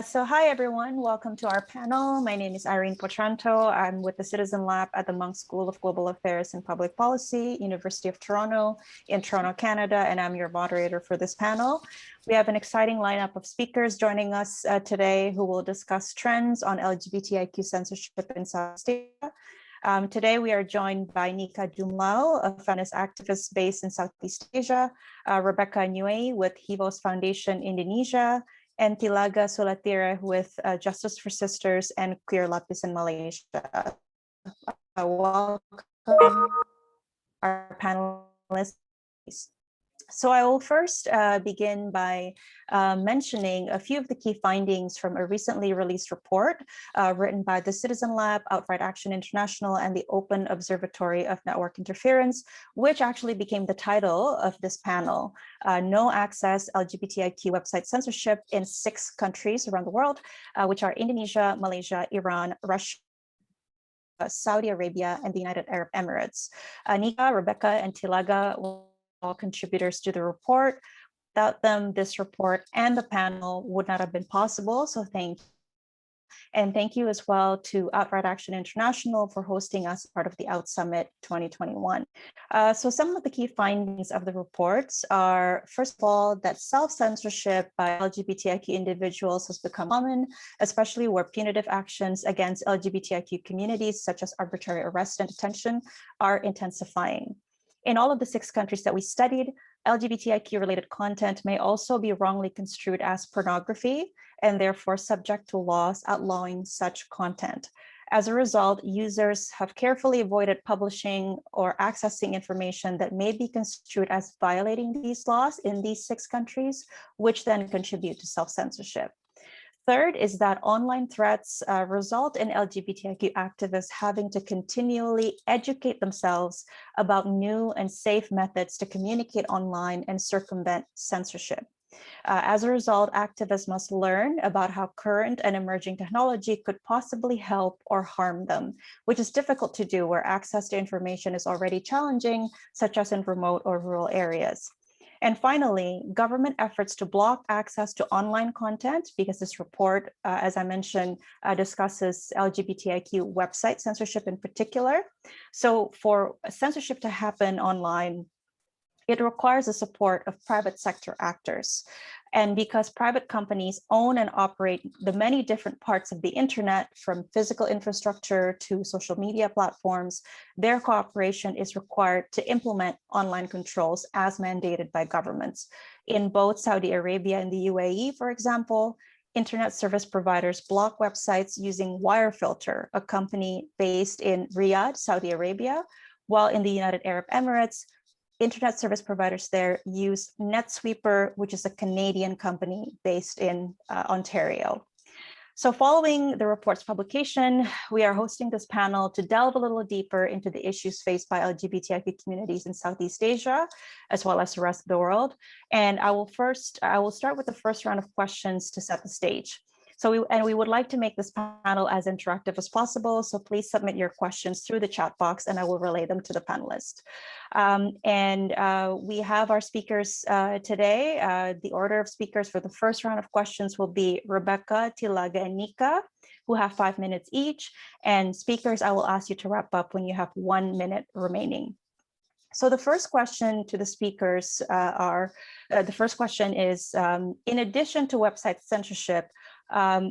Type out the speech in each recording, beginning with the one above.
So hi, everyone. Welcome to our panel. My name is Irene Poetranto. I'm with the Citizen Lab at the Munk School of Global Affairs and Public Policy, University of Toronto in Toronto, Canada, and I'm your moderator for this panel. We have an exciting lineup of speakers joining us today who will discuss trends on LGBTIQ censorship in Southeast Asia. Today, we are joined by Nica Dumlao, a feminist activist based in Southeast Asia, Rebecca Nyuei with Hivos Foundation Indonesia, and Thilaga Sulathireh with Justice for Sisters and Queer Lapis in Malaysia. Welcome our panelists. So I will first begin by mentioning a few of the key findings from a recently released report written by the Citizen Lab, Outright Action International, and the Open Observatory of Network Interference, which actually became the title of this panel, No Access LGBTIQ Website Censorship in 6 countries around the world, which are Indonesia, Malaysia, Iran, Russia, Saudi Arabia, and the United Arab Emirates. Nica, Rebecca, and Thilaga all contributors to the report. Without them, this report and the panel would not have been possible. So thank you. And thank you as well to Outright Action International for hosting us as part of the Out Summit 2021. So some of the key findings of the reports are, first of all, that self-censorship by LGBTIQ individuals has become common, especially where punitive actions against LGBTIQ communities, such as arbitrary arrest and detention, are intensifying. In all of the 6 countries that we studied, LGBTIQ-related content may also be wrongly construed as pornography and therefore subject to laws outlawing such content. As a result, users have carefully avoided publishing or accessing information that may be construed as violating these laws in these 6 countries, which then contribute to self-censorship. Third is that online threats result in LGBTIQ activists having to continually educate themselves about new and safe methods to communicate online and circumvent censorship. As a result, activists must learn about how current and emerging technology could possibly help or harm them, which is difficult to do where access to information is already challenging, such as in remote or rural areas. And finally, government efforts to block access to online content, because this report, as I mentioned, discusses LGBTIQ website censorship in particular. So for censorship to happen online, it requires the support of private sector actors. And because private companies own and operate the many different parts of the internet, from physical infrastructure to social media platforms, their cooperation is required to implement online controls as mandated by governments. In both Saudi Arabia and the UAE, for example, internet service providers block websites using WireFilter, a company based in Riyadh, Saudi Arabia, while in the United Arab Emirates, internet service providers there use NetSweeper, which is a Canadian company based in Ontario. So following the report's publication, we are hosting this panel to delve a little deeper into the issues faced by LGBTIQ communities in Southeast Asia, as well as the rest of the world. And I will start with the first round of questions to set the stage. So we would like to make this panel as interactive as possible. So please submit your questions through the chat box and I will relay them to the panelists. We have our speakers today. The order of speakers for the first round of questions will be Rebecca, Thilaga, and Nica, who have 5 minutes each. And speakers, I will ask you to wrap up when you have 1 minute remaining. So the first question to the speakers is, in addition to website censorship,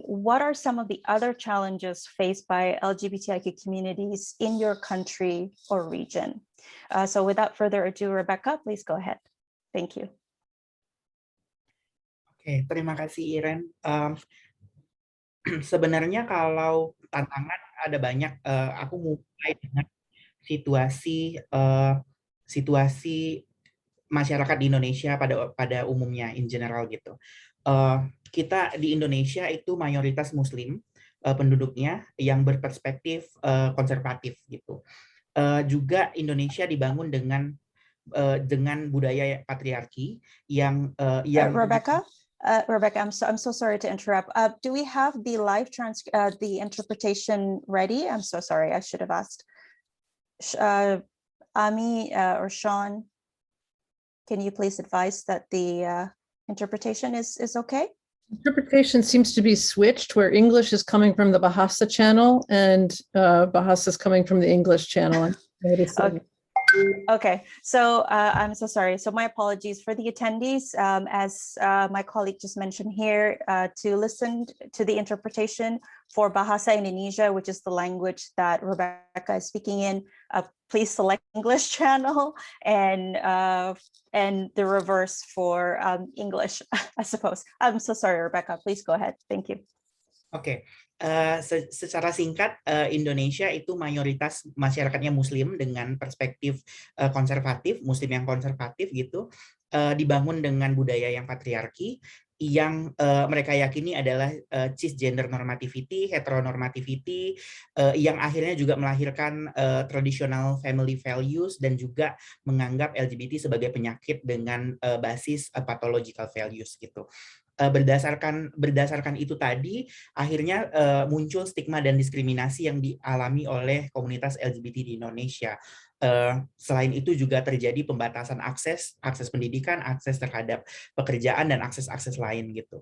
what are some of the other challenges faced by LGBTIQ communities in your country or region? So without further ado, Rebecca, please go ahead. Thank you. Oke, terima kasih Irene. Sebenarnya kalau tantangan ada banyak, aku mulai dengan situasi masyarakat di Indonesia pada umumnya in general gitu. Kita di Indonesia itu mayoritas Muslim penduduknya yang berperspektif konservatif gitu. Juga Indonesia dibangun dengan budaya patriarki yang Rebecca, I'm so sorry to interrupt. Do we have the live the interpretation ready? I'm so sorry. I should have asked. Ami or Sean, can you please advise that the interpretation is okay? Interpretation seems to be switched, where English is coming from the Bahasa channel and Bahasa is coming from the English channel. I'm noticing. Okay, so I'm so sorry. So my apologies for the attendees. As my colleague just mentioned here, to listen to the interpretation for Bahasa Indonesia, which is the language that Rebecca is speaking in, please select English channel, and the reverse for English, I suppose. I'm so sorry, Rebecca. Please go ahead. Thank you. Oke, secara singkat, Indonesia itu mayoritas masyarakatnya Muslim dengan perspektif konservatif, Muslim yang konservatif gitu, dibangun dengan budaya yang patriarki, yang mereka yakini adalah cisgender normativity, heteronormativity, yang akhirnya juga melahirkan traditional family values dan juga menganggap LGBT sebagai penyakit dengan basis pathological values gitu. Berdasarkan itu tadi, akhirnya muncul stigma dan diskriminasi yang dialami oleh komunitas LGBT di Indonesia. Selain itu juga terjadi pembatasan akses pendidikan, akses terhadap pekerjaan, dan akses lain gitu.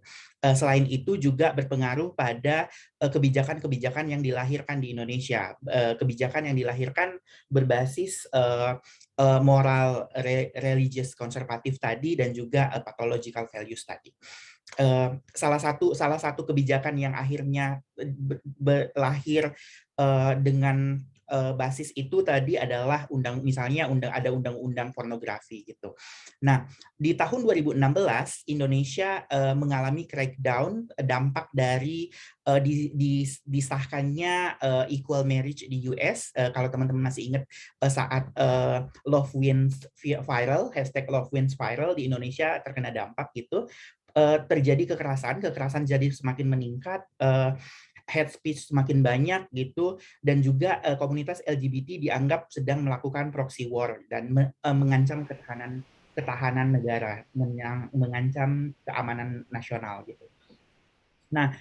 Selain itu juga berpengaruh pada kebijakan-kebijakan yang dilahirkan di Indonesia. Kebijakan yang dilahirkan berbasis moral religious konservatif tadi dan juga pathological values tadi. Salah satu kebijakan yang akhirnya lahir dengan basis itu tadi adalah ada undang-undang pornografi gitu. Nah, di tahun 2016 Indonesia mengalami crackdown dampak dari disahkannya equal marriage di US. Kalau teman-teman masih ingat saat Love Wins viral, hashtag Love Wins viral di Indonesia terkena dampak gitu. Terjadi kekerasan jadi semakin meningkat, hate speech semakin banyak gitu, dan juga komunitas LGBT dianggap sedang melakukan proxy war dan mengancam ketahanan negara, mengancam keamanan nasional gitu. Nah,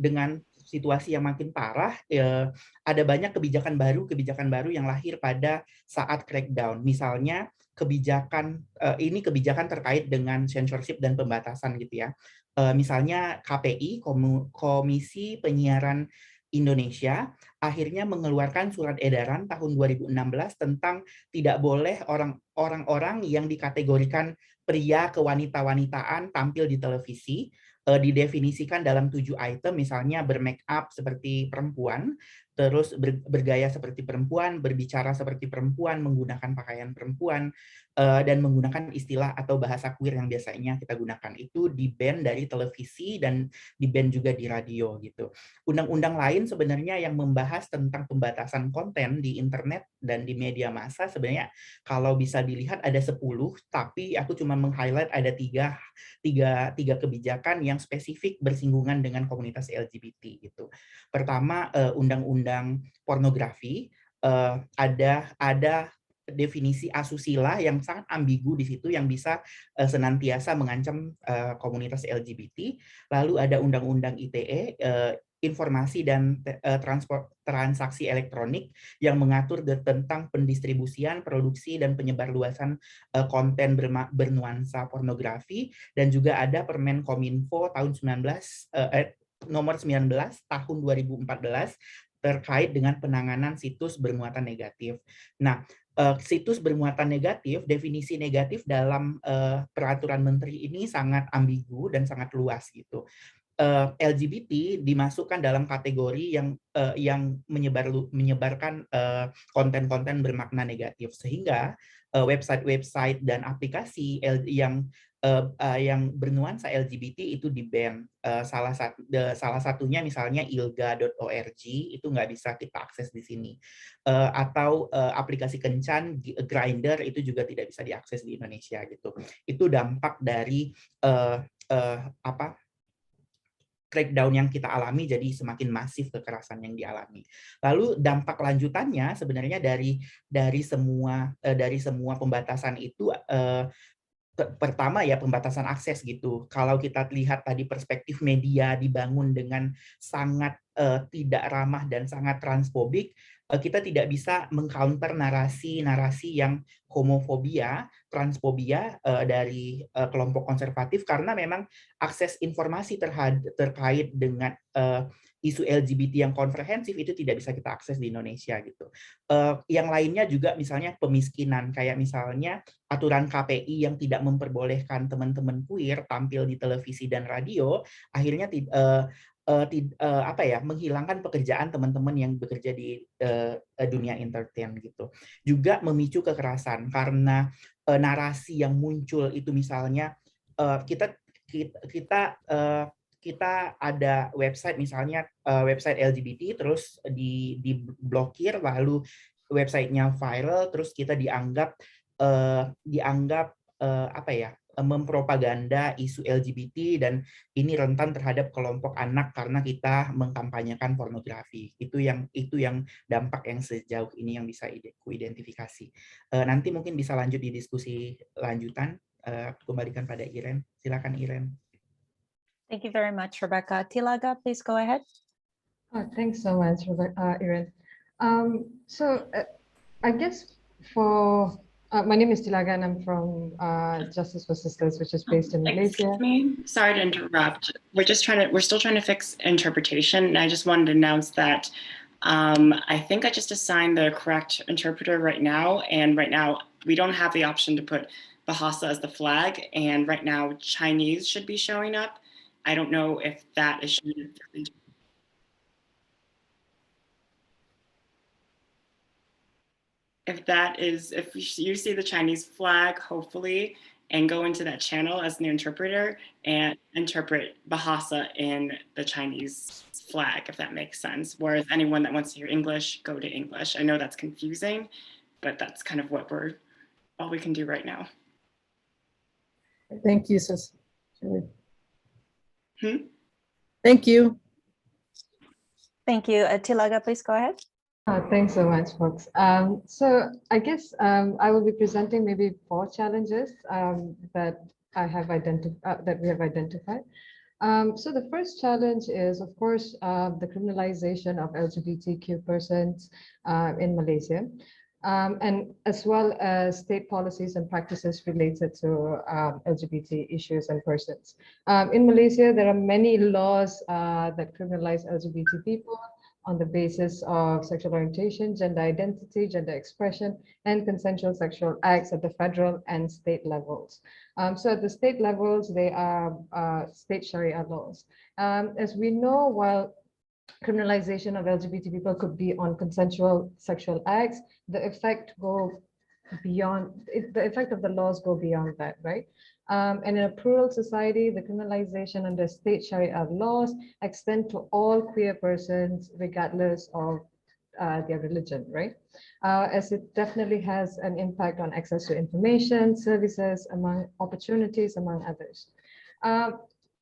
dengan situasi yang makin parah, ada banyak kebijakan baru yang lahir pada saat crackdown. Misalnya kebijakan terkait dengan censorship dan pembatasan gitu ya. Misalnya KPI, Komisi Penyiaran Indonesia, akhirnya mengeluarkan surat edaran tahun 2016 tentang tidak boleh orang-orang yang dikategorikan pria kewanita-wanitaan tampil di televisi, didefinisikan dalam 7 item, misalnya bermake up seperti perempuan, terus bergaya seperti perempuan, berbicara seperti perempuan, menggunakan pakaian perempuan, dan menggunakan istilah atau bahasa queer yang biasanya kita gunakan. Itu di-ban dari televisi dan di-ban juga di radio gitu. Undang-undang lain sebenarnya yang membahas tentang pembatasan konten di internet dan di media massa, sebenarnya kalau bisa dilihat ada 10, tapi aku cuma meng-highlight ada tiga kebijakan yang spesifik bersinggungan dengan komunitas LGBT gitu. Pertama, undang-undang pornografi, ada definisi asusila yang sangat ambigu di situ yang bisa senantiasa mengancam komunitas LGBT. Lalu ada undang-undang ITE, informasi dan transaksi elektronik, yang mengatur tentang pendistribusian, produksi, dan penyebarluasan konten bernuansa pornografi, dan juga ada Permen Kominfo tahun nomor 19 tahun 2014 terkait dengan penanganan situs bermuatan negatif. Nah, situs bermuatan negatif, definisi negatif dalam peraturan menteri ini sangat ambigu dan sangat luas gitu. LGBT dimasukkan dalam kategori yang menyebarkan konten-konten bermakna negatif, sehingga website-website dan aplikasi yang bernuansa LGBT itu di-ban. Salah satunya misalnya ilga.org itu nggak bisa kita akses di sini, atau aplikasi kencan, Grindr itu juga tidak bisa diakses di Indonesia gitu. Itu dampak dari crackdown yang kita alami, jadi semakin masif kekerasan yang dialami. Lalu dampak lanjutannya sebenarnya dari semua pembatasan itu, pertama ya pembatasan akses gitu. Kalau kita lihat tadi perspektif media dibangun dengan sangat tidak ramah dan sangat transfobik, kita tidak bisa mengcounter narasi-narasi yang homofobia, transfobia dari kelompok konservatif, karena memang akses informasi terkait dengan isu LGBT yang komprehensif itu tidak bisa kita akses di Indonesia gitu. Yang lainnya juga misalnya pemiskinan, kayak misalnya aturan KPI yang tidak memperbolehkan teman-teman queer tampil di televisi dan radio, akhirnya menghilangkan pekerjaan teman-teman yang bekerja di dunia entertain gitu. Juga memicu kekerasan karena narasi yang muncul itu misalnya kita ada website misalnya website LGBT terus diblokir, lalu websitenya viral, terus kita dianggap mempropaganda isu LGBT, dan ini rentan terhadap kelompok anak karena kita mengkampanyekan pornografi. Itu yang dampak yang sejauh ini yang bisa ku identifikasi. Nanti mungkin bisa lanjut di diskusi lanjutan. Kembalikan pada Irene. Silakan Irene. Thank you very much, Rebecca. Thilaga, please go ahead. Oh, thanks so much, Irene. I guess for my name is Thilaga, and I'm from Justice for Sisters, which is based in Malaysia. Excuse me, sorry to interrupt. We're still trying to fix interpretation, and I just wanted to announce that I think I just assigned the correct interpreter right now, and right now we don't have the option to put Bahasa as the flag, and right now Chinese should be showing up. I don't know if that is showing up. If you see the Chinese flag, hopefully, and go into that channel as an interpreter and interpret Bahasa in the Chinese flag, if that makes sense. Whereas anyone that wants to hear English, go to English. I know that's confusing, but that's kind of all we can do right now. Thank you, sis. Thank Thank you. you. Thilaga, please go ahead. Thanks so much, folks. So I guess I will be presenting maybe 4 challenges that we have identified. So the first challenge is, of course, the criminalization of LGBTQ persons in Malaysia, and as well as state policies and practices related to LGBT issues and persons. In Malaysia, there are many laws that criminalize LGBT people on the basis of sexual orientation, gender identity, gender expression, and consensual sexual acts at the federal and state levels. So at the state levels, they are state Sharia laws. As we know, while criminalization of LGBT people could be on consensual sexual acts, the effect of the laws go beyond that, right? And in a plural society, the criminalization under state Sharia laws extend to all queer persons, regardless of their religion, right? As it definitely has an impact on access to information, services, opportunities, among others.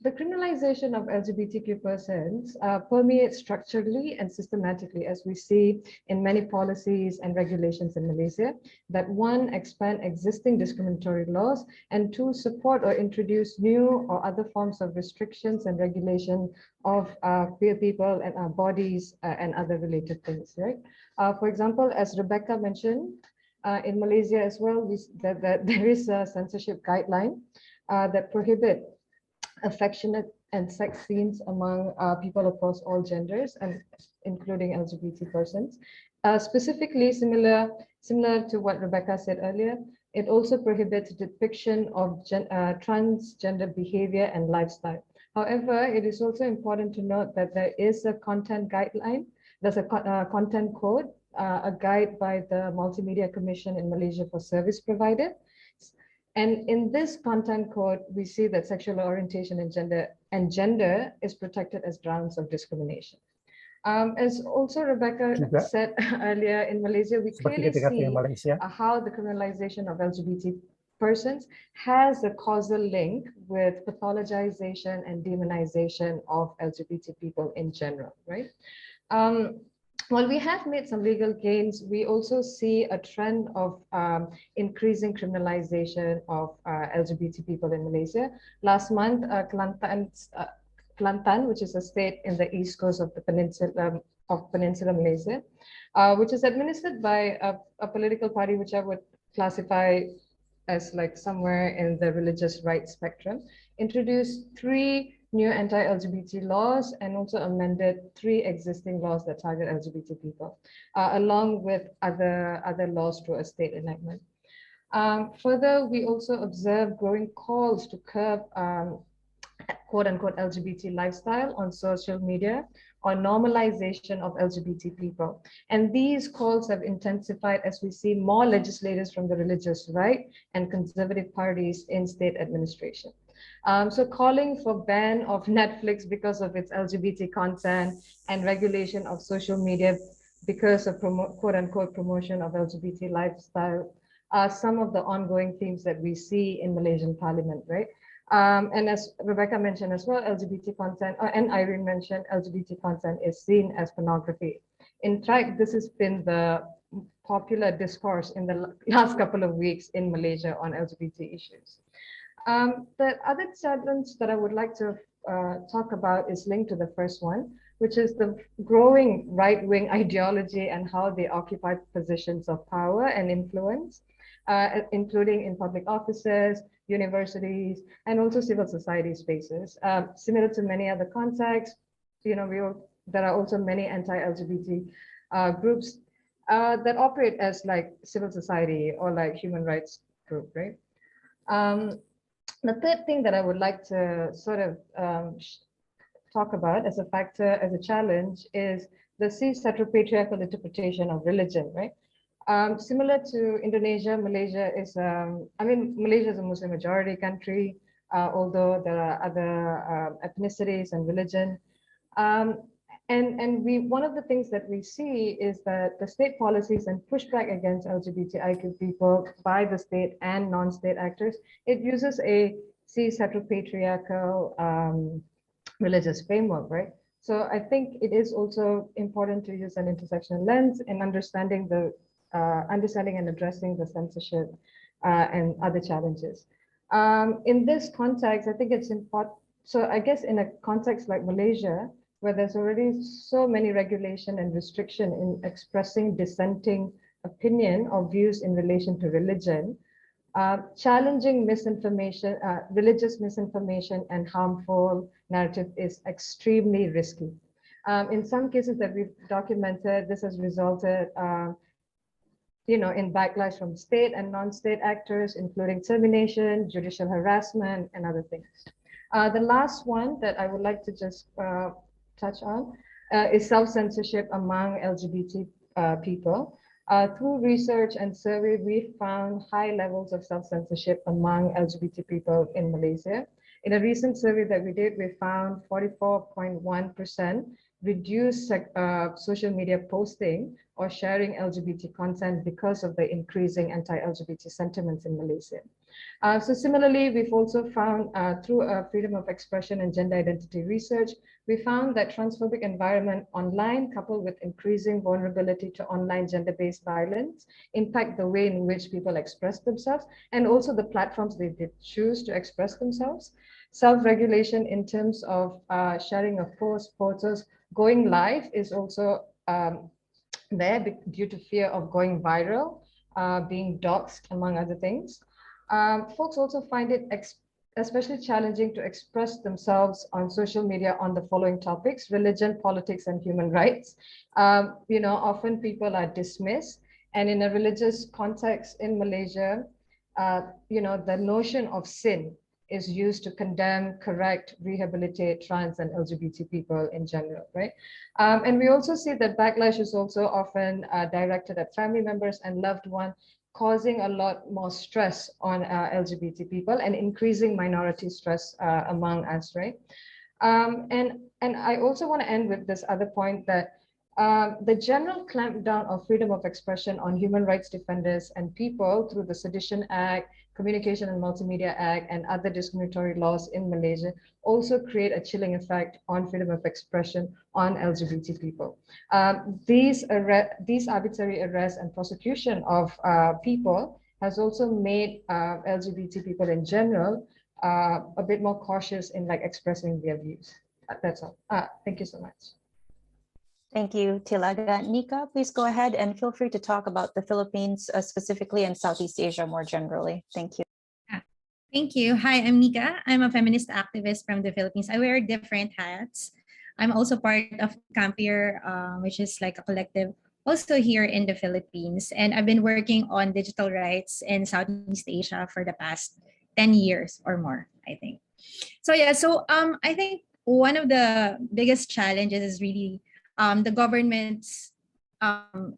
The criminalization of LGBTQ persons permeates structurally and systematically, as we see in many policies and regulations in Malaysia, that 1, expand existing discriminatory laws, and 2, support or introduce new or other forms of restrictions and regulation of queer people and our bodies and other related things, right? For example, as Rebecca mentioned, in Malaysia as well, that there is a censorship guideline that prohibit affectionate and sex scenes among people across all genders, and including LGBT persons. Specifically, similar to what Rebecca said earlier, it also prohibits depiction of transgender behavior and lifestyle. However, it is also important to note that there is a content guideline, there's a content code, a guide by the Multimedia Commission in Malaysia for service provider. And in this content code, we see that sexual orientation and gender is protected as grounds of discrimination. As also Rebecca said earlier, in Malaysia, we clearly see how the criminalization of LGBT persons has a causal link with pathologization and demonization of LGBT people in general, right? While we have made some legal gains, we also see a trend of increasing criminalization of LGBT people in Malaysia. Last month, Kelantan, which is a state in the east coast of the Peninsula Malaysia, which is administered by a political party which I would classify as like somewhere in the religious right spectrum, introduced 3 new anti-LGBT laws and also amended 3 existing laws that target LGBT people, along with other laws through a state enactment. Further, we also observe growing calls to curb quote-unquote LGBT lifestyle on social media or normalization of LGBT people. And these calls have intensified as we see more legislators from the religious right and conservative parties in state administration. So calling for ban of Netflix because of its LGBT content and regulation of social media because of quote-unquote promotion of LGBT lifestyle are some of the ongoing themes that we see in Malaysian parliament, right? And as Rebecca mentioned as well, LGBT content, and Irene mentioned, LGBT content is seen as pornography. In fact, this has been the popular discourse in the last couple of weeks in Malaysia on LGBT issues. The other challenge that I would like to talk about is linked to the first one, which is the growing right-wing ideology and how they occupy positions of power and influence, including in public offices, universities, and also civil society spaces. Similar to many other contexts, there are also many anti-LGBT groups that operate as like civil society or like human rights group, right? The third thing that I would like to sort of talk about as a factor, as a challenge, is the cis-heteropatriarchal interpretation of religion, right? Similar to Indonesia, Malaysia is, Malaysia is a Muslim majority country, although there are other ethnicities and religion. One of the things that we see is that the state policies and pushback against LGBTIQ people by the state and non-state actors, it uses a cis-heteropatriarchal religious framework, right? So I think it is also important to use an intersectional lens in understanding and addressing the censorship and other challenges. In this context, I think it's important. So I guess in a context like Malaysia, where there's already so many regulation and restriction in expressing dissenting opinion or views in relation to religion, challenging misinformation, religious misinformation and harmful narrative is extremely risky. In some cases that we've documented, this has resulted in backlash from state and non-state actors, including termination, judicial harassment, and other things. The last one that I would like to just touch on is self-censorship among LGBT people. Through research and survey, we found high levels of self-censorship among LGBT people in Malaysia. In a recent survey that we did, we found 44.1% reduced social media posting or sharing LGBT content because of the increasing anti-LGBT sentiments in Malaysia. So similarly, we've also found through freedom of expression and gender identity research, we found that transphobic environment online coupled with increasing vulnerability to online gender-based violence impact the way in which people express themselves and also the platforms they did choose to express themselves. Self-regulation in terms of sharing of posts, photos, going live is also there due to fear of going viral, being doxxed, among other things. Folks also find it especially challenging to express themselves on social media on the following topics: religion, politics, and human rights. Often people are dismissed, and in a religious context in Malaysia, the notion of sin is used to condemn, correct, rehabilitate trans and LGBT people in general, right? And we also see that backlash is also often directed at family members and loved ones, causing a lot more stress on LGBT people and increasing minority stress among us, right? And I also want to end with this other point that the general clampdown of freedom of expression on human rights defenders and people through the Sedition Act, Communication and Multimedia Act, and other discriminatory laws in Malaysia also create a chilling effect on freedom of expression on LGBT people. These arbitrary arrests and prosecution of people has also made LGBT people in general a bit more cautious in expressing their views. That's all. Thank you so much. Thank you, Thilaga. Nica, please go ahead and feel free to talk about the Philippines specifically and Southeast Asia more generally. Thank you. Thank you. Hi, I'm Nica. I'm a feminist activist from the Philippines. I wear different hats. I'm also part of Campier, which is like a collective also here in the Philippines. And I've been working on digital rights in Southeast Asia for the past 10 years or more, I think. So yeah, I think one of the biggest challenges is really the governments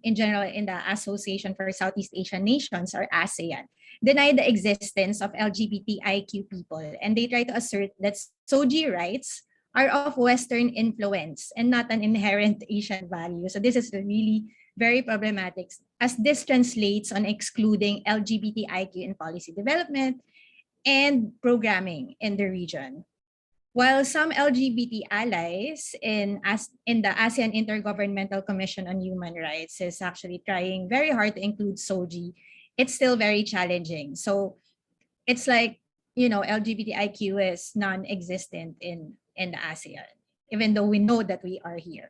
in general in the Association for Southeast Asian Nations or ASEAN deny the existence of LGBTIQ people, and they try to assert that SOGI rights are of Western influence and not an inherent Asian value. So this is really very problematic as this translates on excluding LGBTIQ in policy development and programming in the region. While some LGBT allies in the ASEAN Intergovernmental Commission on Human Rights is actually trying very hard to include SOGI, it's still very challenging. So it's like, LGBTIQ is non-existent in the ASEAN, even though we know that we are here.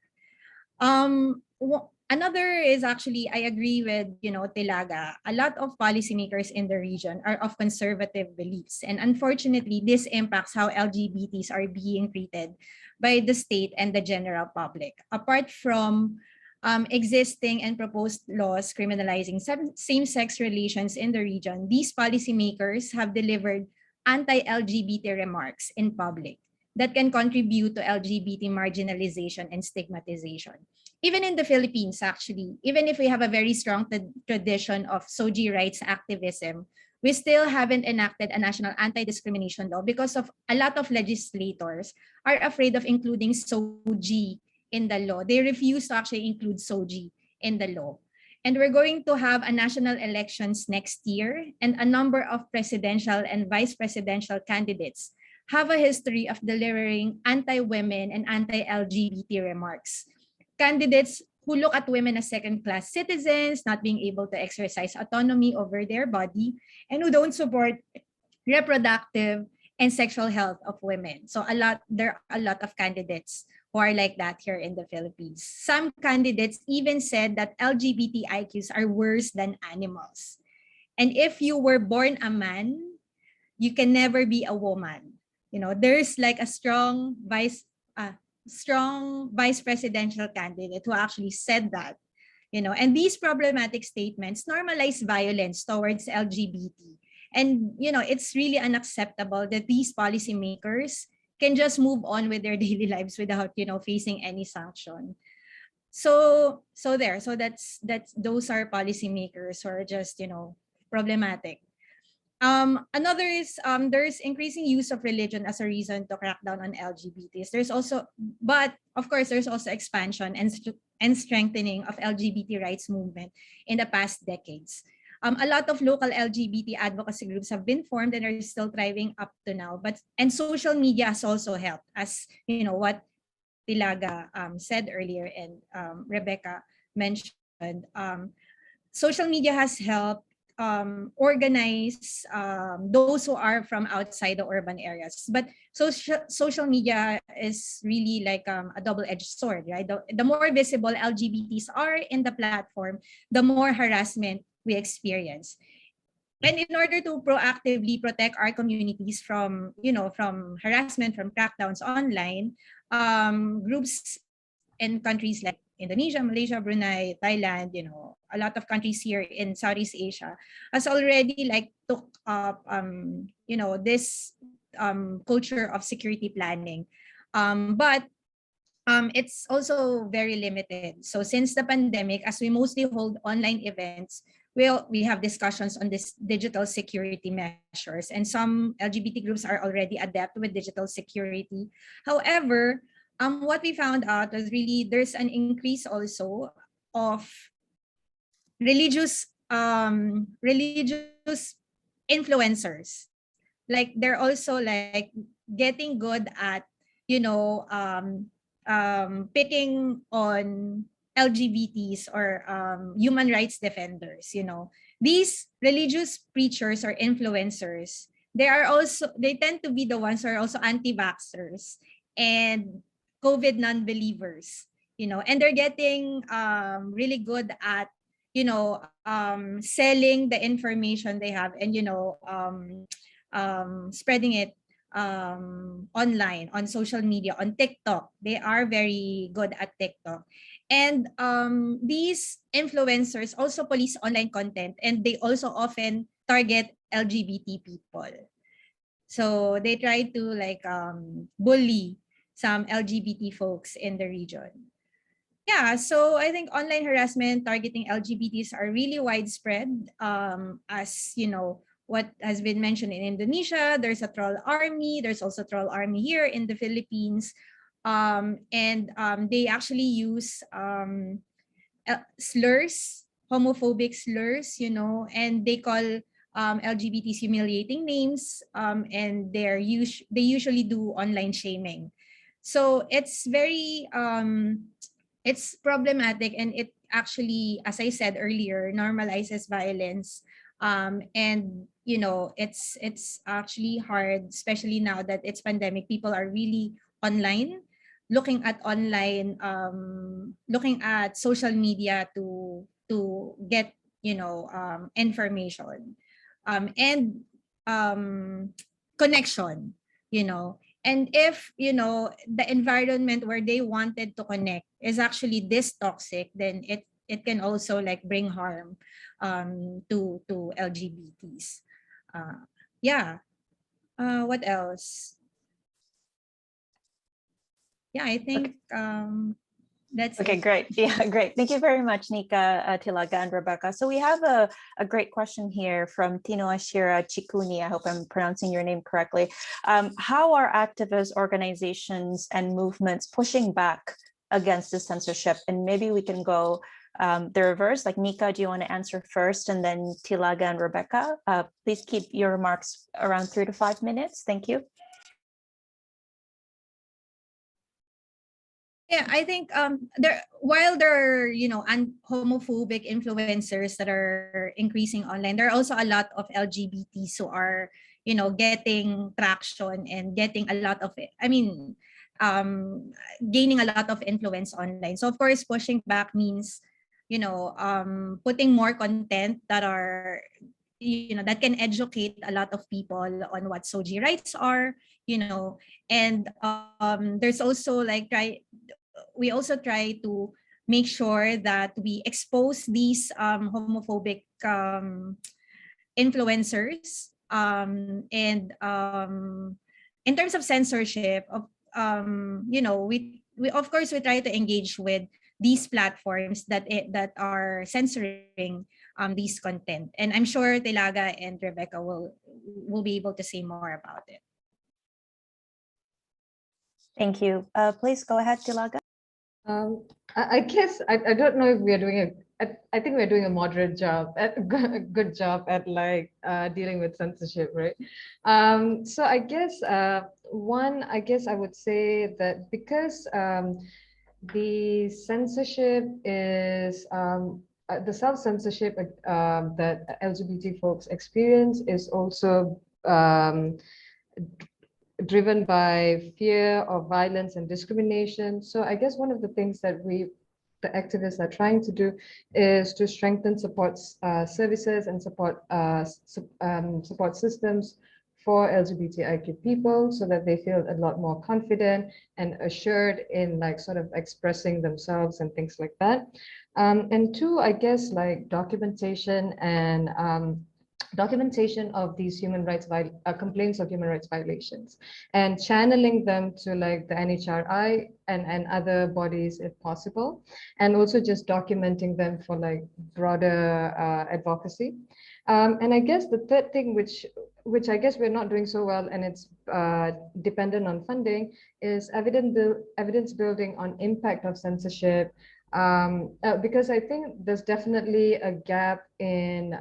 Another is actually, I agree with, Thilaga. A lot of policymakers in the region are of conservative beliefs. And unfortunately, this impacts how LGBTs are being treated by the state and the general public. Apart from existing and proposed laws criminalizing same-sex relations in the region, these policymakers have delivered anti-LGBT remarks in public that can contribute to LGBT marginalization and stigmatization. Even in the Philippines, actually, even if we have a very strong tradition of SOGI rights activism, we still haven't enacted a national anti-discrimination law because of a lot of legislators are afraid of including SOGI in the law. They refuse to actually include SOGI in the law. And we're going to have a national elections next year, and a number of presidential and vice presidential candidates have a history of delivering anti-women and anti-LGBT remarks. Candidates who look at women as second-class citizens, not being able to exercise autonomy over their body, and who don't support reproductive and sexual health of women. So there are a lot of candidates who are like that here in the Philippines. Some candidates even said that LGBTIQs are worse than animals. And if you were born a man, you can never be a woman. There's like a strong vice presidential candidate who actually said that, and these problematic statements normalize violence towards LGBT. And, it's really unacceptable that these policymakers can just move on with their daily lives without, facing any sanction. So that's those are policymakers who are just, problematic. Another is there's increasing use of religion as a reason to crack down on LGBTs. But of course, there's also expansion and strengthening of LGBT rights movement in the past decades. A lot of local LGBT advocacy groups have been formed and are still thriving up to now. And social media has also helped, as what Thilaga said earlier and Rebecca mentioned. Social media has helped organize those who are from outside the urban areas. But social media is really like a double-edged sword, right? The more visible LGBTs are in the platform, the more harassment we experience. And in order to proactively protect our communities from harassment, from crackdowns online, groups in countries like Indonesia, Malaysia, Brunei, Thailand, a lot of countries here in Southeast Asia has already took up, this culture of security planning. But it's also very limited. So since the pandemic, as we mostly hold online events, we have discussions on this digital security measures, and some LGBT groups are already adept with digital security. However, what we found out was really there's an increase also of religious influencers. Like they're also like getting good at picking on LGBTs or human rights defenders. These religious preachers or influencers, they tend to be the ones who are also anti-vaxxers and COVID non-believers, and they're getting really good at, selling the information they have and, spreading it online, on social media, on TikTok. They are very good at TikTok. And these influencers also police online content, and they also often target LGBT people. So they try to bully some LGBT folks in the region. Yeah, so I think online harassment targeting LGBTs are really widespread. As you know, what has been mentioned in Indonesia, there's a troll army. There's also troll army here in the Philippines, and they actually use slurs, homophobic slurs, and they call LGBTs humiliating names, and they usually do online shaming. So it's very it's problematic, and it actually, as I said earlier, normalizes violence. And it's actually hard, especially now that it's pandemic. People are really online, looking at social media to get information, and connection, and if the environment where they wanted to connect is actually this toxic, then it can also bring harm to LGBTs. Yeah. What else? Yeah, I think that's Okay, it. great. Yeah, great. Thank you very much, Nica, Thilaga, and Rebecca. So we have a great question here from Tino Ashira Chikuni. I hope I'm pronouncing your name correctly. How are activist organizations and movements pushing back against the censorship? And maybe we can go the reverse. Like Nica, do you want to answer first? And then Thilaga and Rebecca, please keep your remarks around 3 to 5 minutes. Thank you. Yeah, I think while there are homophobic influencers that are increasing online, there are also a lot of LGBTs who are getting traction and getting a lot of it. I mean, gaining a lot of influence online. So of course, pushing back means putting more content that are that can educate a lot of people on what SOGI rights are, and there's also we also try to make sure that we expose these homophobic influencers, and in terms of censorship of we of course we try to engage with these platforms that are censoring these content, and I'm sure Thilaga and Rebecca will be able to say more about it. Thank you. Please go ahead, Thilaga. I guess I don't know if we are doing I think we're doing a moderate job, a good job at dealing with censorship, right? So I guess I guess I would say that because the censorship is the self-censorship that LGBT folks experience is also driven by fear of violence and discrimination. So I guess one of the things that the activists are trying to do is to strengthen support services and support systems for LGBTIQ people so that they feel a lot more confident and assured in sort of expressing themselves and things like that. And two, I guess documentation and documentation of these complaints of human rights violations and channeling them to the NHRI and other bodies if possible, and also just documenting them for broader advocacy. And I guess the third thing which I guess we're not doing so well, and it's dependent on funding, is evidence building on impact of censorship, because I think there's definitely a gap in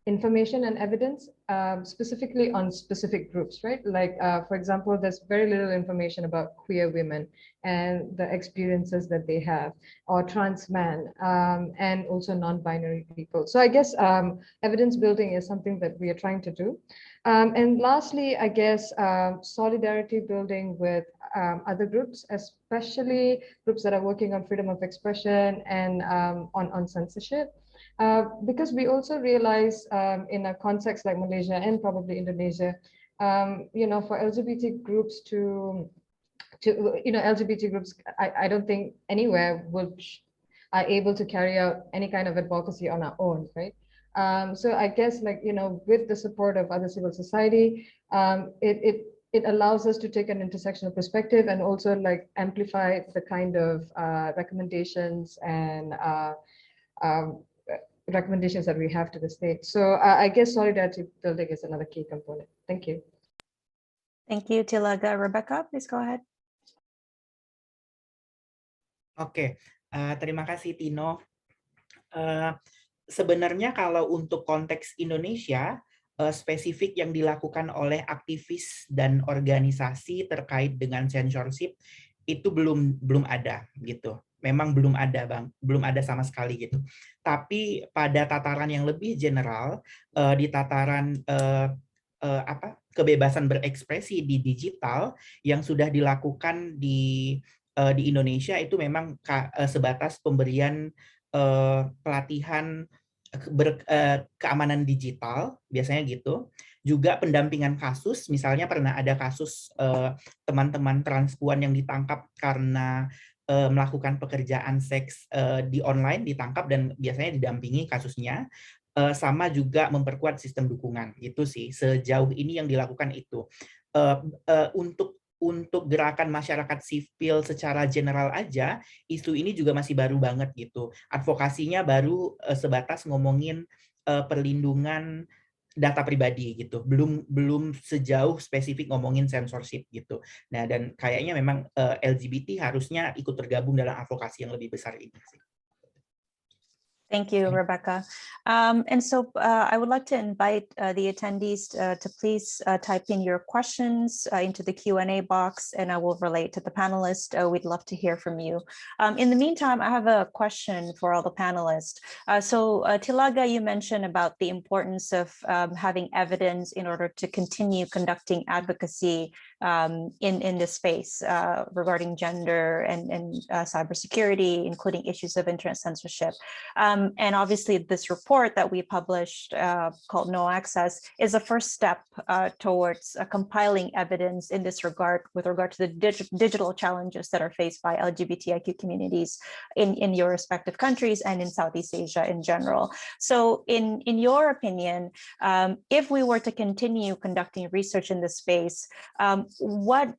information and evidence specifically on specific groups, right? Like, for example, there's very little information about queer women and the experiences that they have, or trans men, and also non-binary people. So I guess evidence building is something that we are trying to do. And lastly, I guess solidarity building with other groups, especially groups that are working on freedom of expression and on censorship. Because we also realize in a context like Malaysia and probably Indonesia, for LGBT groups LGBT groups, I don't think anywhere are able to carry out any kind of advocacy on our own, right? So I guess with the support of other civil society, it allows us to take an intersectional perspective and also amplify the kind of recommendations and recommendations that we have to the state. So I guess solidarity building is another key component. Thank you. Thank you, Thilaga. Rebecca, please go ahead. Oke, terima kasih Tino. Sebenarnya kalau untuk konteks Indonesia, spesifik yang dilakukan oleh aktivis dan organisasi terkait dengan censorship itu belum ada gitu. Memang belum ada, Bang, belum ada sama sekali gitu. Tapi pada tataran yang lebih general, di tataran kebebasan berekspresi di digital yang sudah dilakukan di Indonesia itu memang sebatas pemberian pelatihan keamanan digital, biasanya gitu. Juga pendampingan kasus, misalnya pernah ada kasus teman-teman transpuan yang ditangkap karena melakukan pekerjaan seks di online, ditangkap dan biasanya didampingi kasusnya. Sama juga memperkuat sistem dukungan, itu sih sejauh ini yang dilakukan itu. Untuk gerakan masyarakat sipil secara general aja, isu ini juga masih baru banget gitu. Advokasinya baru sebatas ngomongin perlindungan data pribadi gitu. Belum sejauh spesifik ngomongin censorship gitu. Nah, dan kayaknya memang LGBT harusnya ikut tergabung dalam advokasi yang lebih besar ini sih. Thank you, Rebecca. And so I would like to invite the attendees to please type in your questions into the Q&A box, and I will relate to the panelists. We'd love to hear from you. In the meantime, I have a question for all the panelists. So Thilaga, you mentioned about the importance of having evidence in order to continue conducting advocacy in this space regarding gender and cybersecurity, including issues of internet censorship. And obviously this report that we published called No Access is a first step towards compiling evidence in this regard with regard to the digital challenges that are faced by LGBTIQ communities in your respective countries and in Southeast Asia in general. So in your opinion, if we were to continue conducting research in this space, what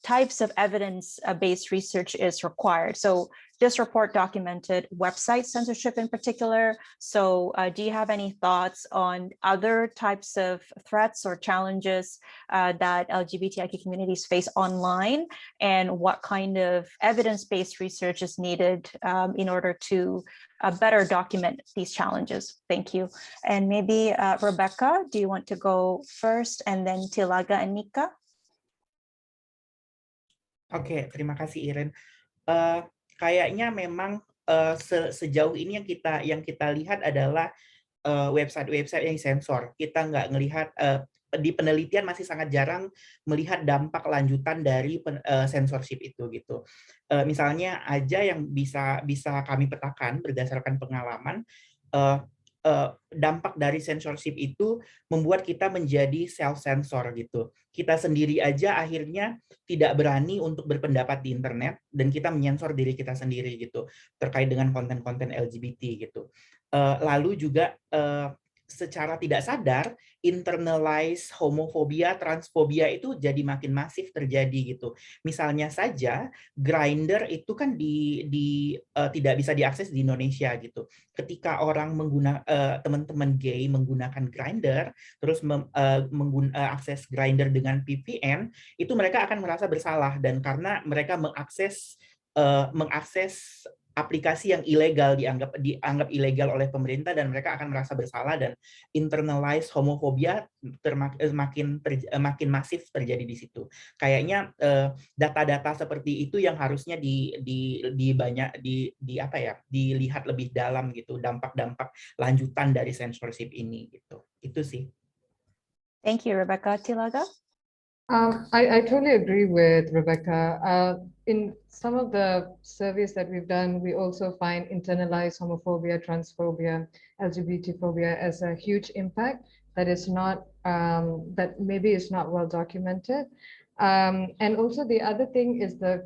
types of evidence-based research is required? So this report documented website censorship in particular. So do you have any thoughts on other types of threats or challenges that LGBTIQ communities face online, and what kind of evidence-based research is needed in order to better document these challenges? Thank you. And maybe Rebecca, do you want to go first, and then Thilaga and Nica? Oke, terima kasih Irene. Kayaknya memang sejauh ini yang kita lihat adalah website-website yang sensor. Kita nggak ngelihat di penelitian masih sangat jarang melihat dampak lanjutan dari censorship itu gitu. Misalnya aja yang bisa kami petakan berdasarkan pengalaman. Dampak dari censorship itu membuat kita menjadi self-censor gitu. Kita sendiri aja akhirnya tidak berani untuk berpendapat di internet, dan kita menyensor diri kita sendiri gitu terkait dengan konten-konten LGBT gitu. Lalu juga secara tidak sadar internalize homofobia, transfobia itu jadi makin masif terjadi gitu. Misalnya saja Grindr itu kan tidak bisa diakses di Indonesia gitu. Ketika orang teman-teman gay menggunakan Grindr, terus akses Grindr dengan VPN, itu mereka akan merasa bersalah, dan karena mereka mengakses aplikasi yang ilegal dianggap ilegal oleh pemerintah dan mereka akan merasa bersalah dan internalize homofobia makin masif terjadi di situ. Kayaknya data-data seperti itu yang harusnya dilihat lebih dalam gitu, dampak-dampak lanjutan dari censorship ini gitu. Itu sih. Thank you, Rebecca. Thilaga? I totally agree with Rebecca. In some of the surveys that we've done, we also find internalized homophobia, transphobia, LGBT phobia as a huge impact that is not, that maybe is not well documented. And also the other thing is the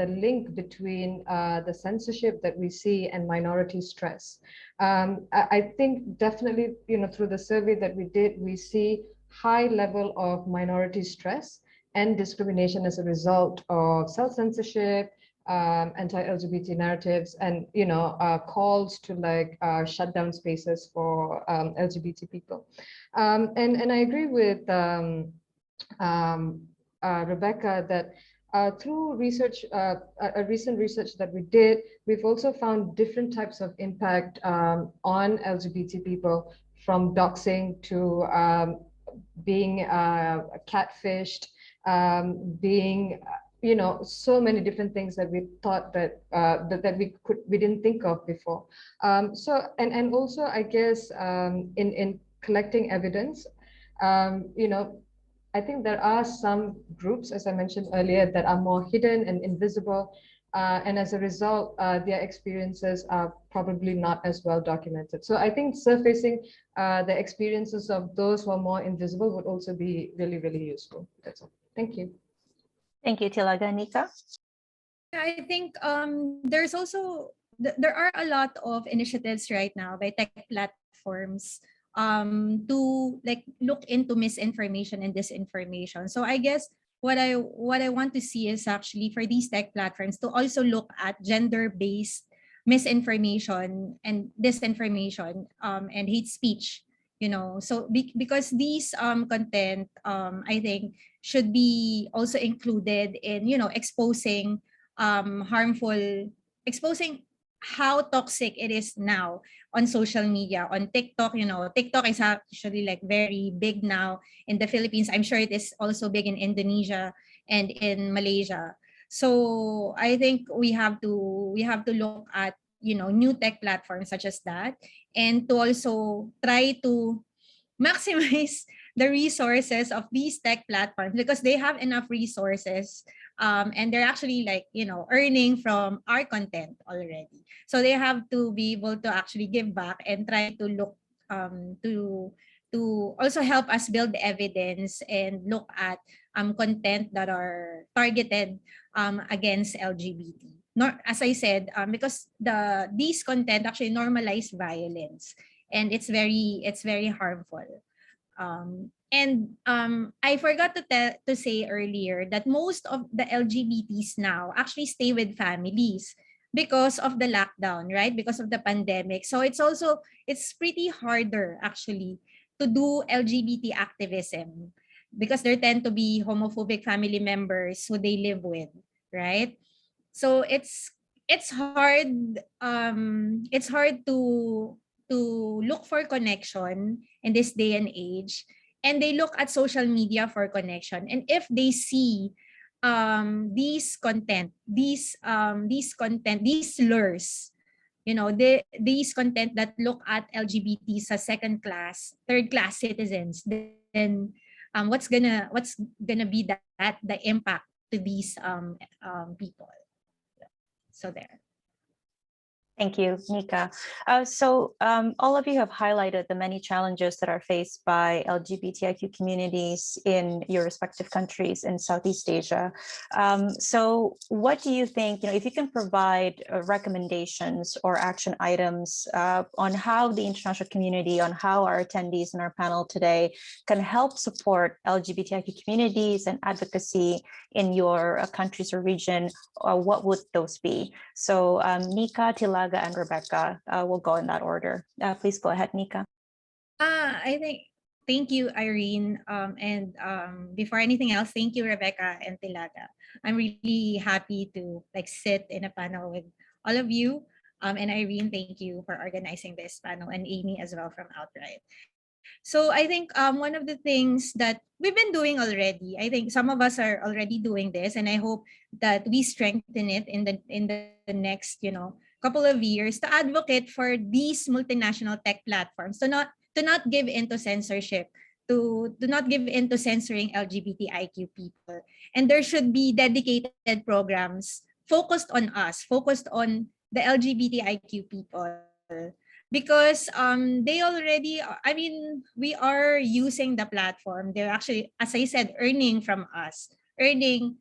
link between the censorship that we see and minority stress. I think definitely, through the survey that we did, we see high level of minority stress and discrimination as a result of self-censorship, anti-LGBT narratives, and calls to shut down spaces for LGBT people. And I agree with Rebecca that through research, a recent research that we did, we've also found different types of impact on LGBT people, from doxing to being catfished, being so many different things that we thought that we didn't think of before. So and also I guess in collecting evidence, I think there are some groups, as I mentioned earlier, that are more hidden and invisible. And as a result, their experiences are probably not as well documented. So I think surfacing the experiences of those who are more invisible would also be really, really useful. That's all. Thank you. Thank you, Thilaga. Nica? I think there's also, there are a lot of initiatives right now by tech platforms to look into misinformation and disinformation. So I guess what I want to see is actually for these tech platforms to also look at gender-based misinformation and disinformation and hate speech. So because these content I think should be also included in exposing exposing how toxic it is now on social media, on TikTok. TikTok is actually very big now in the Philippines. I'm sure it is also big in Indonesia and in Malaysia. So I think we have to look at new tech platforms such as that, and to also try to maximize the resources of these tech platforms, because they have enough resources, and they're actually earning from our content already. So they have to be able to actually give back and try to look to also help us build evidence and look at content that are targeted against LGBT. As I said, because these content actually normalize violence, and it's very harmful. I forgot to say earlier that most of the LGBTs now actually stay with families because of the lockdown, right? Because of the pandemic. So it's pretty harder actually to do LGBT activism, because there tend to be homophobic family members who they live with, right? So it's hard to look for connection in this day and age, and they look at social media for connection. And if they see these slurs, these content that look at LGBTs as second class, third class citizens, then what's gonna be the impact to these people? So there. Thank you, Nica. So all of you have highlighted the many challenges that are faced by LGBTIQ communities in your respective countries in Southeast Asia. So what do you think, if you can provide recommendations or action items on how the international community, on how our attendees in our panel today can help support LGBTIQ communities and advocacy in your countries or region, what would those be? So Nica, Thilaga, and Rebecca will go in that order. Please go ahead, Nica. Thank you, Irene. And before anything else, thank you, Rebecca and Thilaga. I'm really happy to sit in a panel with all of you. And Irene, thank you for organizing this panel, and Amy as well from Outright. So I think one of the things that we've been doing already, I think some of us are already doing this, and I hope that we strengthen it in the next, couple of years, to advocate for these multinational tech platforms to not give into censorship, to not give into censoring LGBTIQ people. And there should be dedicated programs focused on us, focused on the LGBTIQ people, because they already, I mean, we are using the platform. They're actually, as I said, earning from us, earning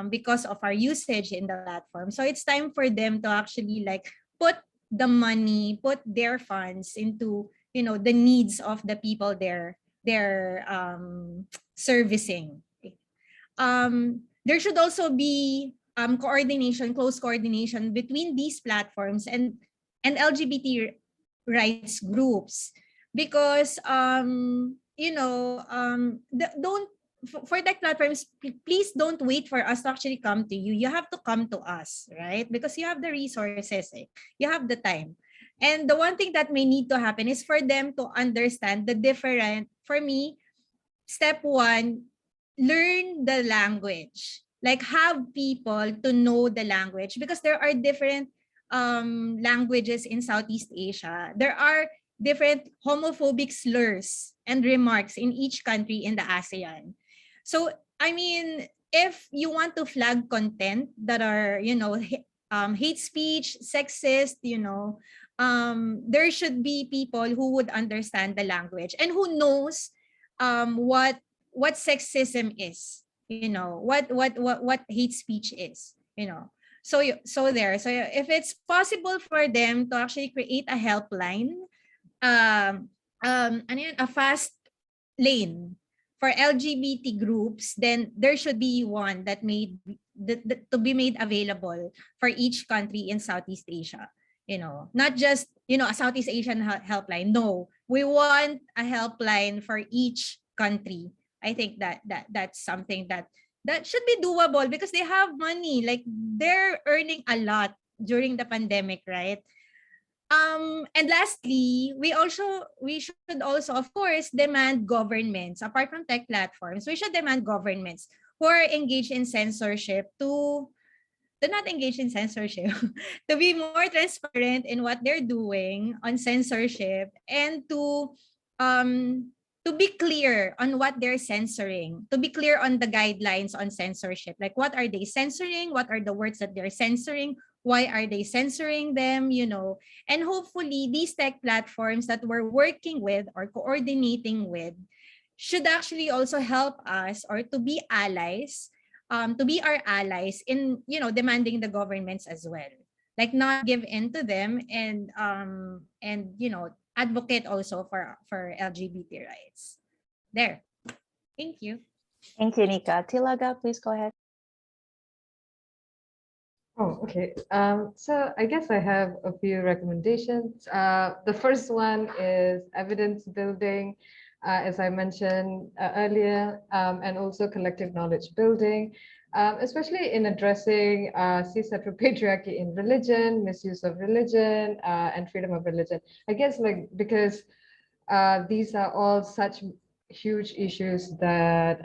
because of our usage in the platform. So it's time for them to actually like put the money, put their funds into, the needs of the people they're servicing. There should also be close coordination between these platforms and LGBT rights groups, because don't, for tech platforms, please don't wait for us to actually come to you. You have to come to us, right? Because you have the resources, you have the time. And the one thing that may need to happen is for them to understand the different, for me, step one, learn the language. Like, have people to know the language, because there are different languages in Southeast Asia. There are different homophobic slurs and remarks in each country in the ASEAN. So, I mean, if you want to flag content that are, hate speech, sexist, there should be people who would understand the language and who knows what sexism is, what hate speech is, So if it's possible for them to actually create a helpline, a fast lane for LGBT groups, then there should be one to be made available for each country in Southeast Asia. Not just, a Southeast Asian helpline. No, we want a helpline for each country. I think that's something that should be doable, because they have money. Like, they're earning a lot during the pandemic, right? And lastly, we should also, of course, demand governments, apart from tech platforms, we should demand governments who are engaged in censorship to not engage in censorship, to be more transparent in what they're doing on censorship, and to be clear on what they're censoring, to be clear on the guidelines on censorship. Like, what are they censoring? What are the words that they're censoring? Why are they censoring them? And hopefully these tech platforms that we're working with or coordinating with should actually also help us, or to be allies, to be our allies in, demanding the governments as well. Like, not give in to them, and advocate also for LGBT rights. There. Thank you. Thank you, Nica. Thilaga, please go ahead. Oh, okay. So I guess I have a few recommendations. The first one is evidence building, as I mentioned earlier, and also collective knowledge building, especially in addressing cis-hetero patriarchy in religion, misuse of religion, and freedom of religion. I guess, like, because these are all such huge issues that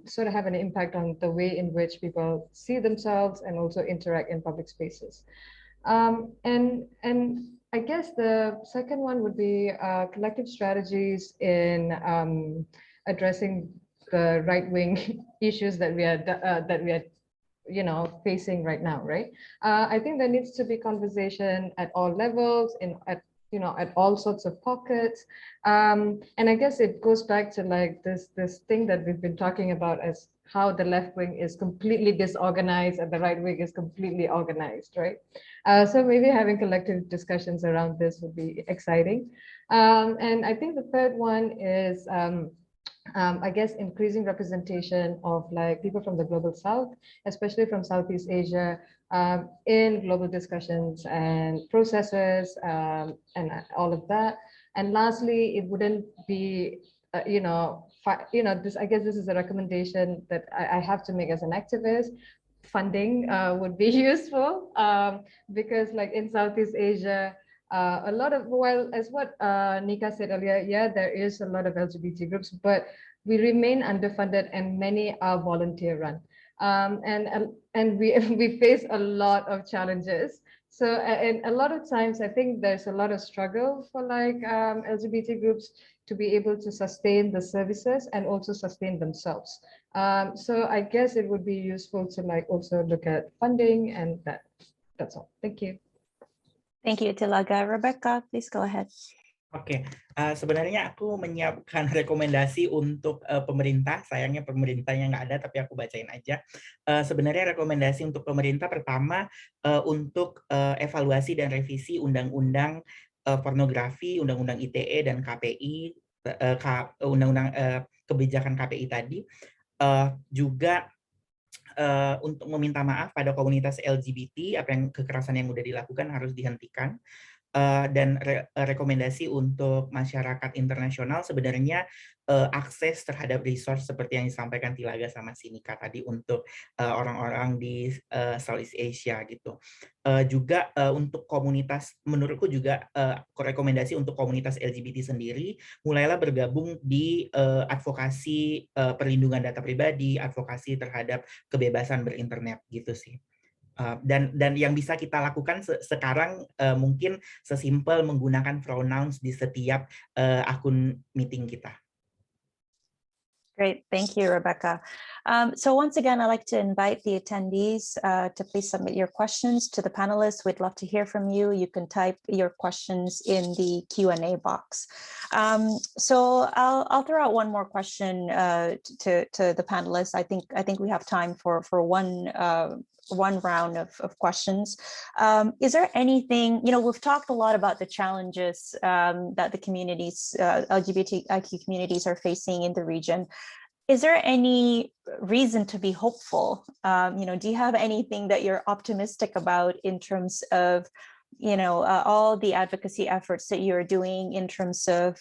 sort of have an impact on the way in which people see themselves and also interact in public spaces. And I guess the second one would be collective strategies in addressing the right-wing issues that we are facing right now, right? I think there needs to be conversation at all levels, at all sorts of pockets. And I guess it goes back to like this thing that we've been talking about, as how the left wing is completely disorganized and the right wing is completely organized, right? So maybe having collective discussions around this would be exciting. And I think the third one is I guess increasing representation of like people from the global south, especially from Southeast Asia, in global discussions and processes, and all of that. And lastly, it wouldn't be, this, I guess this is a recommendation that I have to make as an activist. funding would be useful, because like in Southeast Asia, a lot of, well, as what Nica said earlier, yeah, there is a lot of LGBT groups, but we remain underfunded and many are volunteer run. And we face a lot of challenges. So, and a lot of times, I think there's a lot of struggle for like LGBT groups to be able to sustain the services and also sustain themselves. So I guess it would be useful to like also look at funding, and that's all. Thank you. Thank you, Thilaga. Rebecca, please go ahead. Oke, sebenarnya aku menyiapkan rekomendasi untuk pemerintah. Sayangnya pemerintahnya nggak ada, tapi aku bacain aja. Sebenarnya rekomendasi untuk pemerintah pertama untuk evaluasi dan revisi undang-undang pornografi, undang-undang ITE dan KPI, undang-undang kebijakan KPI tadi. Juga untuk meminta maaf pada komunitas LGBT, apa yang kekerasan yang sudah dilakukan harus dihentikan. Dan rekomendasi untuk masyarakat internasional sebenarnya akses terhadap resource seperti yang disampaikan Thilaga sama si Nica tadi untuk orang-orang di Southeast Asia gitu. Juga untuk komunitas, menurutku juga rekomendasi untuk komunitas LGBT sendiri, mulailah bergabung di advokasi perlindungan data pribadi, advokasi terhadap kebebasan berinternet gitu sih. Dan yang bisa kita lakukan sekarang mungkin sesimpel menggunakan pronouns di setiap akun meeting kita. Great, thank you, Rebecca. So once again, I'd like to invite the attendees to please submit your questions to the panelists. We'd love to hear from you. You can type your questions in the Q&A box. So I'll throw out one more question to the panelists. I think we have time for one round of questions. Is there anything, we've talked a lot about the challenges that the communities, LGBTIQ communities are facing in the region. Is there any reason to be hopeful? Do you have anything that you're optimistic about in terms of all the advocacy efforts that you're doing, in terms of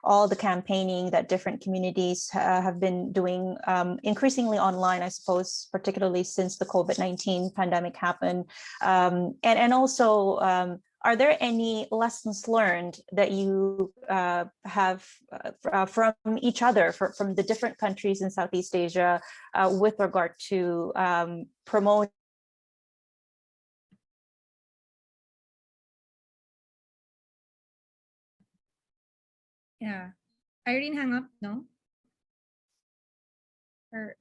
all the campaigning that different communities have been doing increasingly online, I suppose, particularly since the COVID-19 pandemic happened? And also, are there any lessons learned that you have from each other, from the different countries in Southeast Asia with regard to promoting Yeah. Irene hung up, no? Or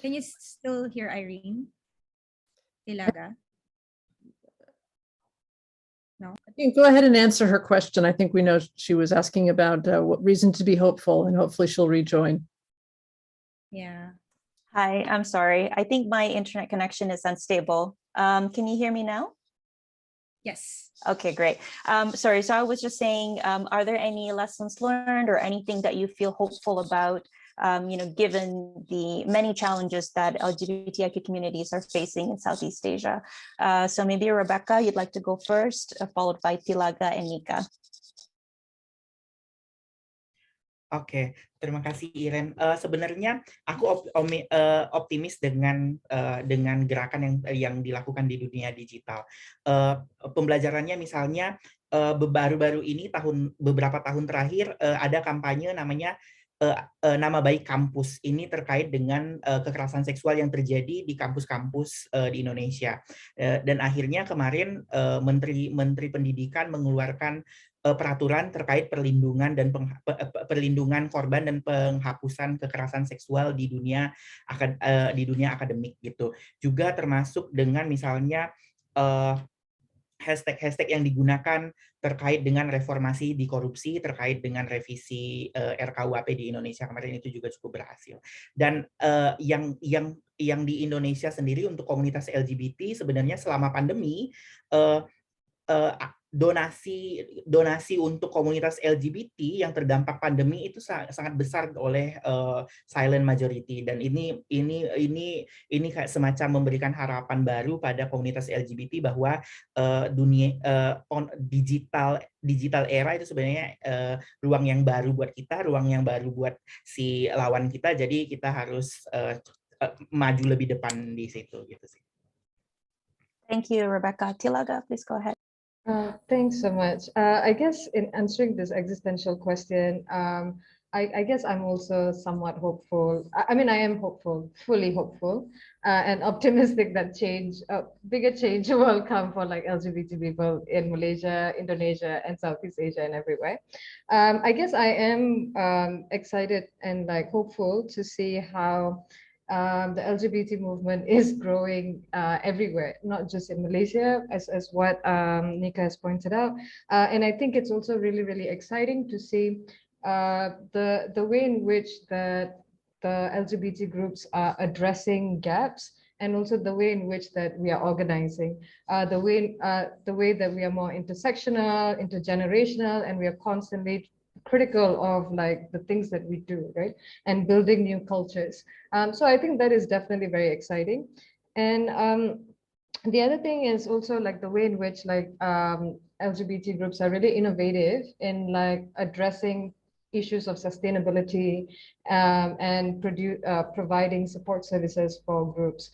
can you still hear Irene? Thilaga? No? You can go ahead and answer her question. I think we know she was asking about what reason to be hopeful, and hopefully she'll rejoin. Yeah. Hi, I'm sorry. I think my internet connection is unstable. Can you hear me now? Yes. Okay, great. Sorry, so I was just saying, are there any lessons learned or anything that you feel hopeful about, given the many challenges that LGBTIQ communities are facing in Southeast Asia? So maybe Rebecca, you'd like to go first, followed by Thilaga and Nica. Oke, terima kasih Irene. Sebenarnya aku optimis dengan gerakan yang dilakukan di dunia digital. Pembelajarannya misalnya baru-baru ini beberapa tahun terakhir ada kampanye namanya nama baik kampus. Ini terkait dengan kekerasan seksual yang terjadi di kampus-kampus di Indonesia. Dan akhirnya kemarin Menteri Pendidikan mengeluarkan peraturan terkait perlindungan korban dan penghapusan kekerasan seksual di dunia akademik gitu. Juga termasuk dengan misalnya hashtag yang digunakan terkait dengan reformasi di korupsi, terkait dengan revisi RKUHP di Indonesia kemarin itu juga cukup berhasil. Dan yang di Indonesia sendiri untuk komunitas LGBT sebenarnya selama pandemi donasi untuk komunitas LGBT yang terdampak pandemi itu sangat besar oleh silent majority, dan ini kayak semacam memberikan harapan baru pada komunitas LGBT bahwa dunia digital era itu sebenarnya ruang yang baru buat kita, ruang yang baru buat si lawan kita. Jadi kita harus maju lebih depan di situ gitu sih. Thank you, Rebecca. Thilaga, please go ahead. Thanks so much. I guess in answering this existential question, I guess I'm also somewhat hopeful. I mean, I am hopeful, fully hopeful, and optimistic that bigger change will come for like LGBT people in Malaysia, Indonesia, and Southeast Asia and everywhere. I guess I am excited and like hopeful to see how the LGBT movement is growing everywhere, not just in Malaysia, as what Nica has pointed out. And I think it's also really, really exciting to see the way in which the LGBT groups are addressing gaps, and also the way in which that we are organizing, the way that we are more intersectional, intergenerational, and we are constantly critical of like the things that we do, right? And building new cultures. So I think that is definitely very exciting. And the other thing is also like the way in which like LGBT groups are really innovative in like addressing issues of sustainability and providing support services for groups.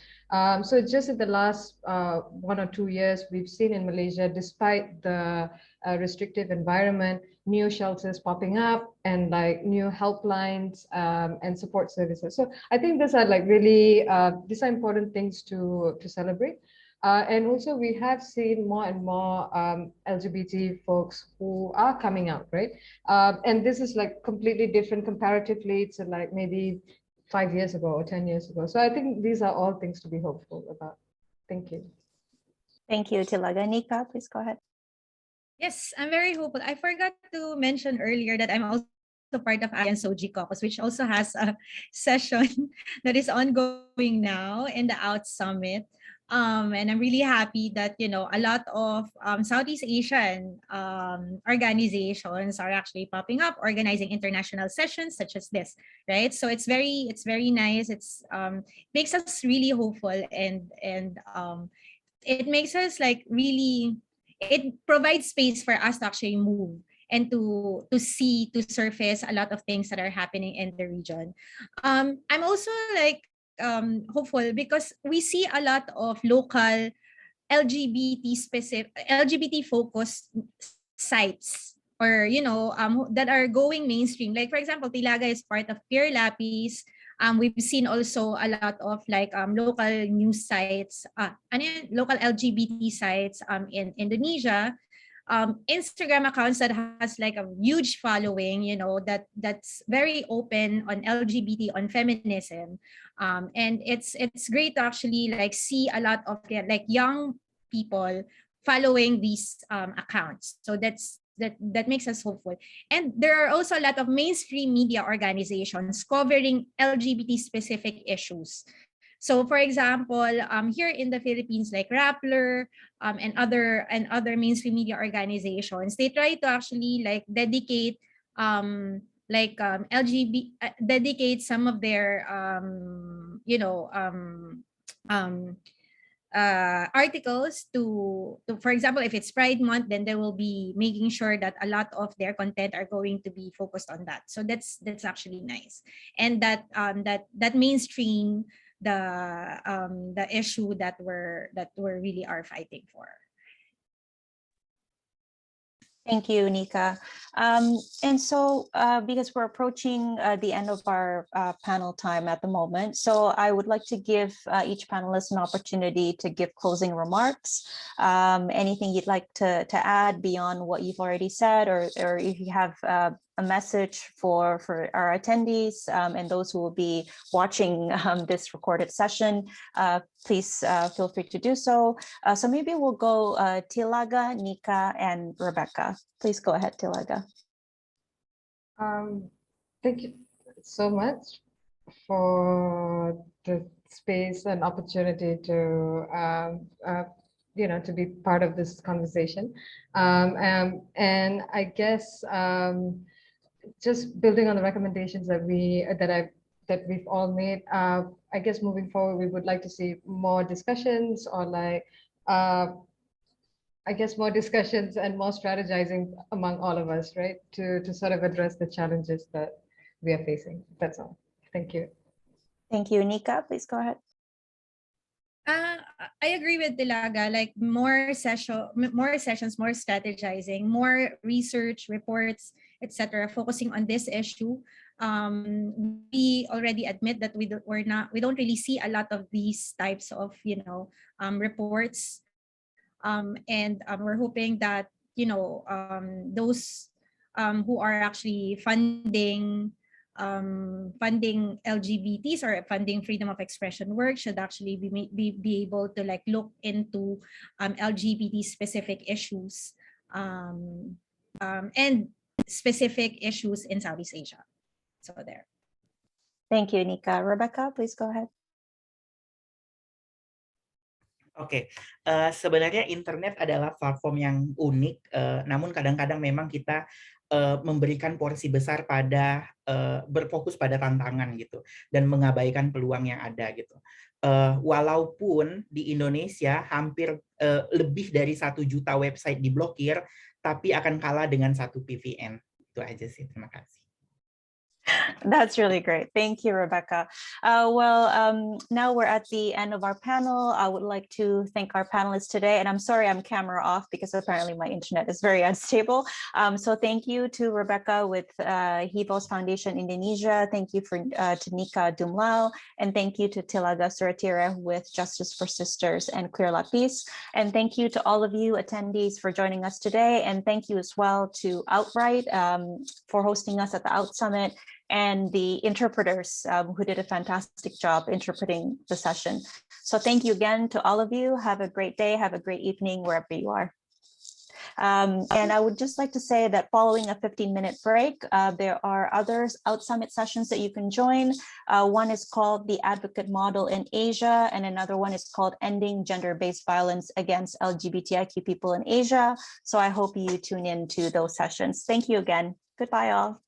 So just in the last 1 or 2 years, we've seen in Malaysia, despite the restrictive environment, new shelters popping up and like new helplines and support services. So I think these are like really, these are important things to celebrate. And also we have seen more and more LGBT folks who are coming out, right? And this is like completely different comparatively to like maybe 5 years ago or 10 years ago. So I think these are all things to be hopeful about. Thank you. Thank you, Thilaga. Nica, please go ahead. Yes, I'm very hopeful. I forgot to mention earlier that I'm also part of ASEAN Soji Caucus, which also has a session that is ongoing now in the Out Summit. And I'm really happy that, you know, a lot of Southeast Asian organizations are actually popping up, organizing international sessions such as this, right? So it's very nice. It's makes us really hopeful, and it makes us like really, it provides space for us to actually move and to see, to surface a lot of things that are happening in the region. I'm also like hopeful because we see a lot of local LGBT focused sites, or you know, that are going mainstream. Like for example, Thilaga is part of Peer Lapis. We've seen also a lot of like local news sites, local LGBT sites in Indonesia, Instagram accounts that has like a huge following, you know, that's very open on LGBT, on feminism, and it's great to actually like see a lot of like young people following these accounts. So that makes us hopeful. And there are also a lot of mainstream media organizations covering LGBT specific issues. So for example, here in the Philippines, like Rappler and other mainstream media organizations, they try to actually like dedicate dedicate some of their articles to, for example, if it's Pride Month, then they will be making sure that a lot of their content are going to be focused on that. So that's actually nice, and that mainstream the issue that we're really are fighting for. Thank you, Nica. And so because we're approaching the end of our panel time at the moment, so I would like to give each panelist an opportunity to give closing remarks. Anything you'd like to add beyond what you've already said, or if you have a message for our attendees and those who will be watching this recorded session, please feel free to do so. So maybe we'll go Thilaga, Nica, and Rebecca. Please go ahead, Thilaga. Thank you so much for the space and opportunity to to be part of this conversation. And I guess just building on the recommendations that we've all made, I guess moving forward, we would like to see more discussions, or like, I guess more discussions and more strategizing among all of us, right? To sort of address the challenges that we are facing. That's all. Thank you. Thank you. Nica, please go ahead. I agree with Thilaga, like more sessions, more strategizing, more research reports, etc., focusing on this issue. We already admit that we don't really see a lot of these types of reports, and we're hoping that those who are actually funding LGBTs or funding freedom of expression work should actually be able to like look into LGBT specific issues and specific issues in Southeast Asia. So there. Thank you, Nica. Rebecca, please go ahead. Oke, sebenarnya internet adalah platform yang unik, namun kadang-kadang memang kita memberikan porsi besar pada berfokus pada tantangan gitu dan mengabaikan peluang yang ada gitu. Walaupun di Indonesia hampir lebih dari 1 juta website diblokir, tapi akan kalah dengan 1 PVN. Itu aja sih. Terima kasih. That's really great. Thank you, Rebecca. Now we're at the end of our panel. I would like to thank our panelists today. And I'm sorry I'm camera off because apparently my internet is very unstable. So thank you to Rebecca with Hivos Foundation Indonesia. Thank you to Nica Dumlao. And thank you to Thilaga Sulathireh with Justice for Sisters and Clear Lapis. And thank you to all of you attendees for joining us today. And thank you as well to Outright for hosting us at the Out Summit, and the interpreters who did a fantastic job interpreting the session. So thank you again to all of you. Have a great day, have a great evening wherever you are. And I would just like to say that following a 15-minute break, there are other Out Summit sessions that you can join. One is called The Advocate Model in Asia, and another one is called Ending Gender-Based Violence Against LGBTIQ People in Asia. So I hope you tune in to those sessions. Thank you again. Goodbye, all.